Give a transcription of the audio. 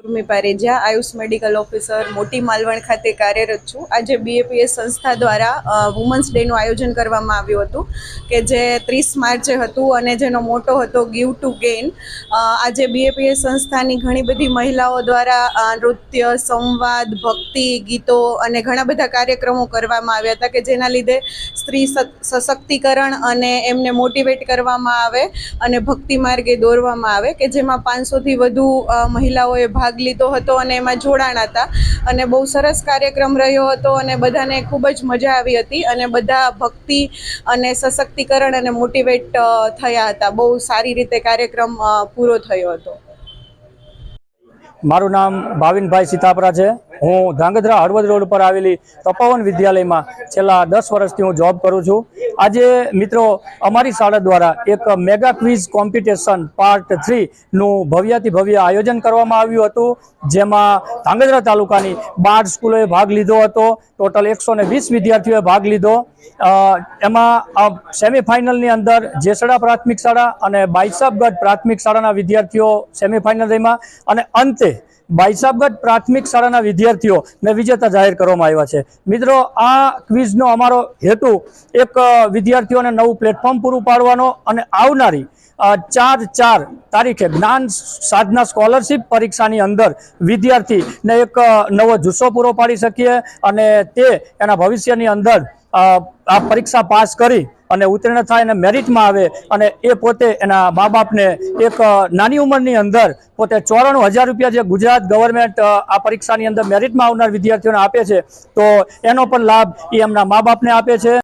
Urmi પારેજા Ayush medical officer મોટી માલવણ ખાતે કાર્યરત છું। આજે BAPS સંસ્થા દ્વારા વુમન્સ ડેનું આયોજન કરવામાં આવ્યું હતું કે જે 30 માર્ચે હતું અને જેનો મોટો હતો ગીવ ટુ ગેઇન। આજે BAPS સંસ્થાની ઘણી બધી મહિલાઓ દ્વારા નૃત્ય, સંવાદ, ભક્તિ ગીતો અને ઘણા બધા કાર્યક્રમો કરવામાં આવ્યા હતા કે જેના લીધે સ્ત્રી સશક્તિકરણ અને એમને મોટિવેટ કરવામાં આવે અને ભક્તિ માર્ગે દોરવામાં આવે કે જેમાં 500થી વધુ મહિલાઓએ ભાગ લીધો હતો અને એમાં જોડાણા હતા અને બહુ સરસ કાર્યક્રમ રહ્યો હતો અને બધાને ખૂબ જ મજા આવી હતી અને બધા ભક્તિ અને સશક્તિકરણ અને મોટિવેટ થયા હતા। બહુ સારી રીતે કાર્યક્રમ પૂરો થયો હતો। મારું નામ ભાવિનભાઈ સીતાપરા છે। હું ધાંગધ્રા હળવદ રોડ પર આવેલી તપોવન વિદ્યાલયમાં છેલ્લા 10 વર્ષથી હું જોબ કરું છું। આજે મિત્રો અમારી શાળા દ્વારા એક મેગા ક્વિઝ કોમ્પિટિશન પાર્ટ 3 નું ભવ્યથી ભવ્ય આયોજન કરવામાં આવ્યું હતું, જેમાં ધાંગધ્રા તાલુકાની 12 સ્કૂલોએ ભાગ લીધો હતો। ટોટલ 120 વિદ્યાર્થીઓએ ભાગ લીધો। એમાં સેમીફાઇનલની અંદર જેસડા પ્રાથમિક શાળા અને બાઈસાબગઢ પ્રાથમિક શાળાના વિદ્યાર્થીઓ સેમીફાઇનલ રમ્યા અને અંતે બાઈસાબગઢ પ્રાથમિક શાળાના વિદ્યાર્થીઓને વિજેતા જાહેર કરવામાં આવ્યા છે। મિત્રો, આ ક્વિઝનો અમારો હેતુ એક વિદ્યાર્થીઓને નવું પ્લેટફોર્મ પૂરું પાડવાનો અને આવનારી 4 તારીખે જ્ઞાન સાધના સ્કોલરશિપ પરીક્ષાની અંદર વિદ્યાર્થીને એક નવો જુસ્સો પૂરો પાડી શકીએ અને તે એના ભવિષ્યની અંદર આ પરીક્ષા પાસ કરી અને ઉત્તીર્ણ થાય અને મેરિટમાં આવે અને એ પોતે એના મા બાપને એક નાની ઉંમરની અંદર પોતે 94,000 રૂપિયા જે ગુજરાત ગવર્મેન્ટ આ પરીક્ષાની અંદર મેરિટમાં આવનાર વિદ્યાર્થીઓને આપે છે, તો એનો પણ લાભ એ એમના મા બાપને આપે છે।